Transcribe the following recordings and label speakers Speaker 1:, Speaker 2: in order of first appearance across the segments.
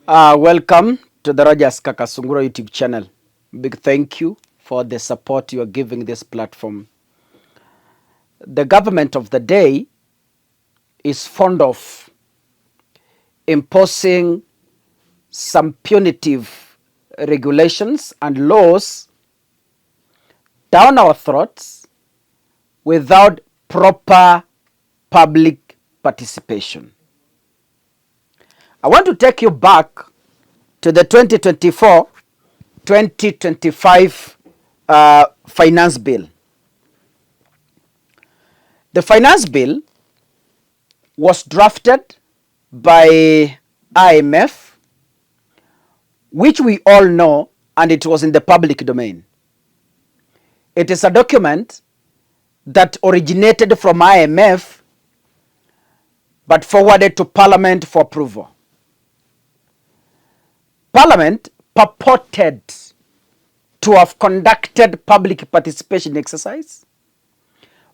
Speaker 1: Welcome to the Rogers Kakasungura YouTube channel. Big thank you for the support you are giving this platform. The government of the day is fond of imposing some punitive regulations and laws down our throats without proper public participation. I want to take you back to the 2024-2025 finance bill. The finance bill was drafted by IMF, which we all know, and it was in the public domain. It is a document that originated from IMF but forwarded to Parliament for approval. Parliament purported to have conducted public participation exercise,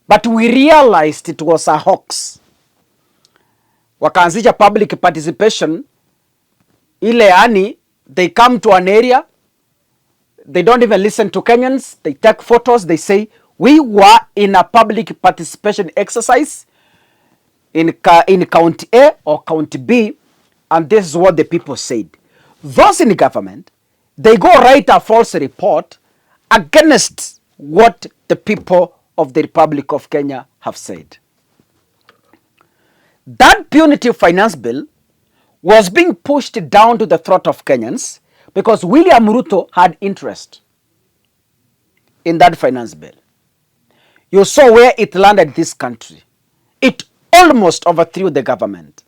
Speaker 1: but we realized it was a hoax. Wakaanzisha public participation ile, yani they come to an area, they don't even listen to Kenyans, they take photos, they say we were in a public participation exercise in county A or county B, and this is what the people said. Those in the government, they go write a false report against what the people of the Republic of Kenya have said. That punitive finance bill was being pushed down to the throat of Kenyans because William Ruto had interest in that finance bill. You saw where it landed this country. It almost overthrew the government.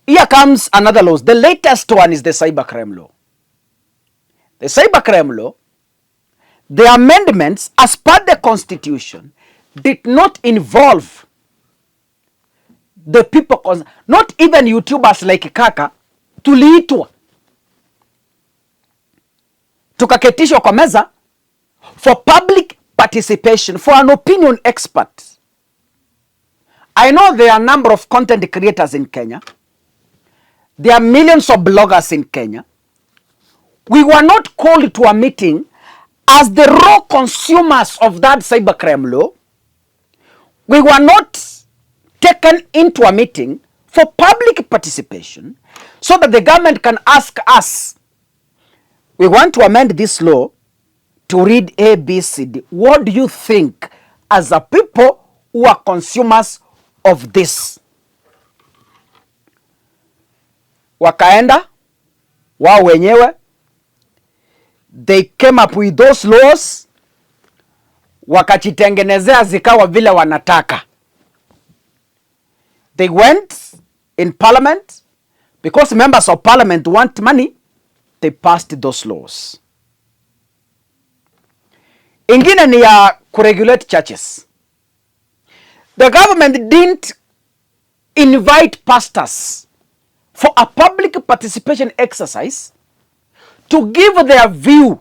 Speaker 1: Here comes another law. The latest one is the cybercrime law. The cybercrime law, the amendments as per the constitution did not involve the people, not even YouTubers like Kaka. Tuliitwa tukaketishwa kwa meza for public participation, for an opinion expert. I know there are a number of content creators in Kenya. There are millions of bloggers in Kenya. We were not called to a meeting as the raw consumers of that cybercrime law. We were not taken into a meeting for public participation so that the government can ask us, we want to amend this law to read A, B, C, D. What do you think as a people who are consumers of this? Wakaenda wao wenyewe, they came up with those laws, wakachitengenezea zikawa vile wanataka. They went in parliament because members of parliament want money. They passed those laws. Ingine ni ya kuregulate churches. The government didn't invite pastors for a public participation exercise to give their view,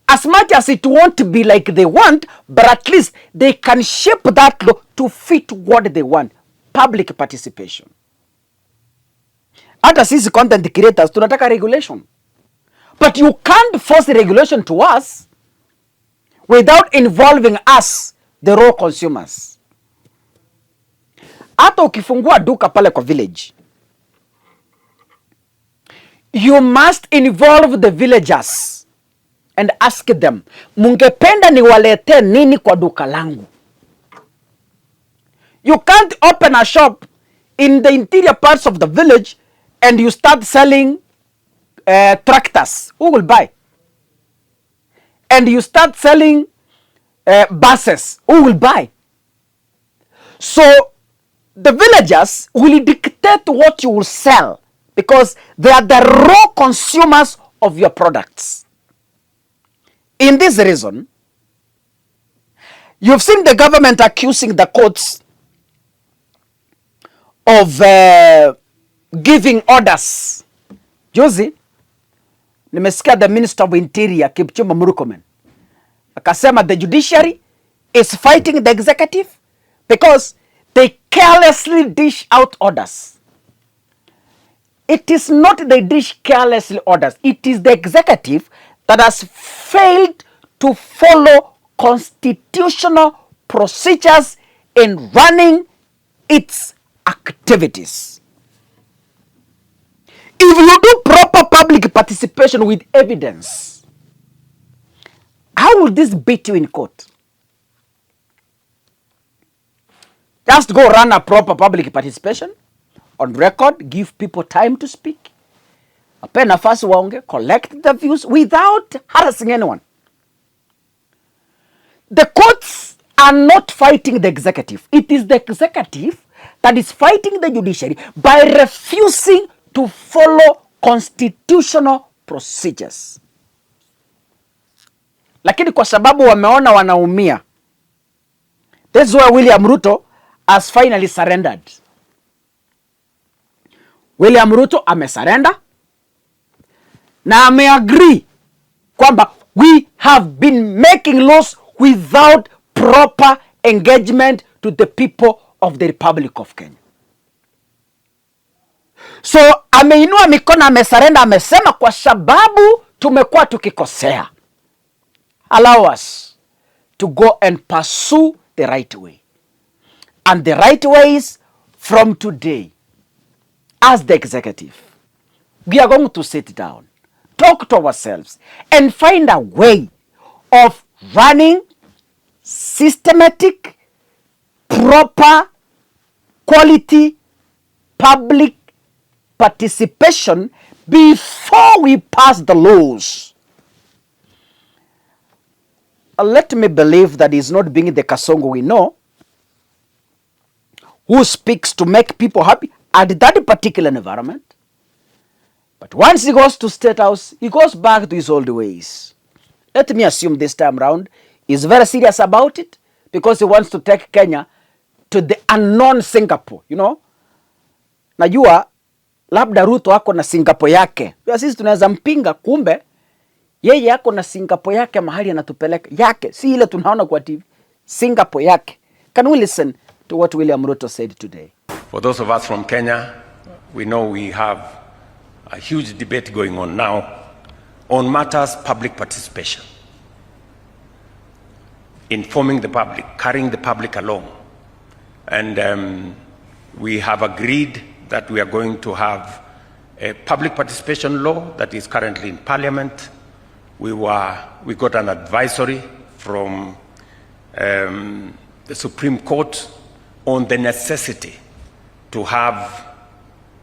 Speaker 1: as much as it won't be like they want, but at least they can shape that law to fit what they want. Public participation. Hata sisi content creators tunataka regulation, but you can't force regulation to us without involving us, the raw consumers. Hata ukifungua duka pale kwa village, you must involve the villagers and ask them, mungependa niwalete nini kwa duka langu? You can't open a shop in the interior parts of the village and you start selling tractors. Who will buy? And you start selling buses. Who will buy? So the villagers will dictate what you will sell because they are the raw consumers of your products. In this reason, you've seen the government accusing the courts of giving orders. Juzi nimesikia the Minister of Interior Kipchumba Murkomen akasema the judiciary is fighting the executive because they carelessly dish out orders. it is not they dish carelessly orders. It is the executive that has failed to follow constitutional procedures in running its activities. If you do proper public participation with evidence, how will this beat you in court? Just go run a proper public participation on record, give people time to speak, ape nafasi waonge, collect the views without harassing anyone. The courts are not fighting the executive. It is the executive that is fighting the judiciary by refusing to follow constitutional procedures. Lakini kwa sababu wameona wanaumia, that's why William Ruto has finally surrendered. William Ruto amesurrender na ameagree kwamba we have been making laws without proper engagement to the people of the Republic of Kenya. So ameinua mikono, amesurrender, amesema kwa sababu tumekuwa tukikosea, allow us to go and pursue the right way. And the right way is from today, as the executive, we are going to sit down, talk to ourselves, and find a way of running systematic, proper, quality public participation before we pass the laws. Let me believe that he's not being the Kasongo we know, who speaks to make people happy at that particular environment. But once he goes to State House, he goes back to his old ways. Let me assume this time round, he's very serious about it because he wants to take Kenya to the unknown Singapore, you know. Najua labda Ruto ako na Singapore yake. Sisi tunaweza mpinga, kumbe yeye ako na Singapore yake mahali anatupeleka yake, si ile tunaona kwa TV. Singapore yake. Can we listen to what William Ruto said today?
Speaker 2: For those of us from Kenya, we know we have a huge debate going on now on matters public participation, informing the public, carrying the public along. And we have agreed that we are going to have a public participation law that is currently in Parliament. We got an advisory from the Supreme Court on the necessity to have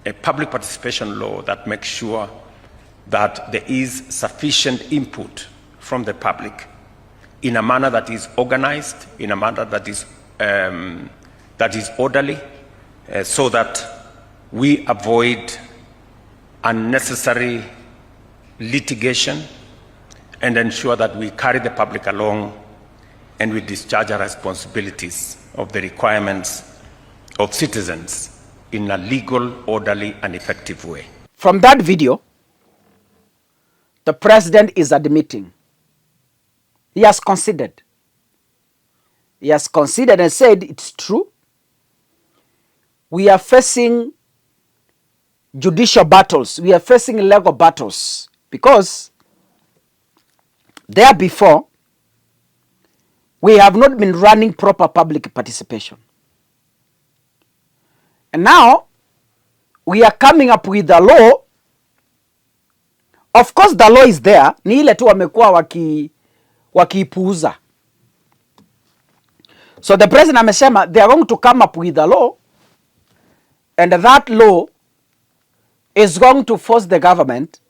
Speaker 2: a public participation law that makes sure that there is sufficient input from the public in a manner that is organized, in a manner that is orderly, so that we avoid unnecessary litigation and ensure that we carry the public along and we discharge our responsibilities of the requirements of citizens in a legal, orderly, and effective way.
Speaker 1: From that video, the president is admitting he has considered. He has considered and said it's true. We are facing judicial battles. We are facing legal battles because there before, we have not been running proper public participation. And now, we are coming up with a law. Of course, the law is there. Ni ile tu wamekuwa wakiipuuza. So the president amesema they are going to come up with a law, and that law is going to force the government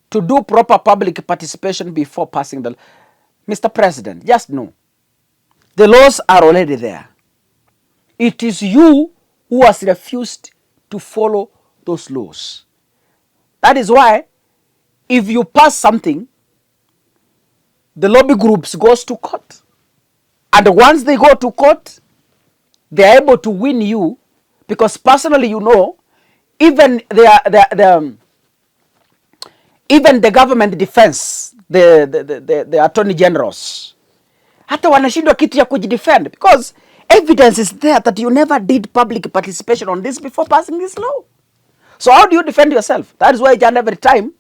Speaker 1: to do proper public participation before passing the law. Mr. President, just know, the laws are already there. It is you who has refused to follow those laws. That is why, if you pass something, the lobby groups goes to court. And once they go to court, they are able to win you, because personally, you know, even even the government defense, the attorney generals, hata wanashindwa kitu ya kujidefend, because evidence is there that you never did public participation on this before passing this law. So how do you defend yourself? That is why each and every time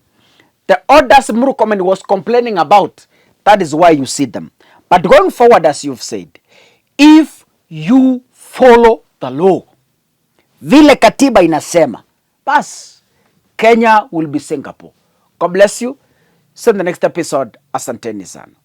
Speaker 1: the orders Murkomen was complaining about, that is why you see them. But going forward, as you've said, if you follow the law, vile katiba inasema, bas, Kenya will be Singapore. God bless you. See you in the next episode. Asanteni sana.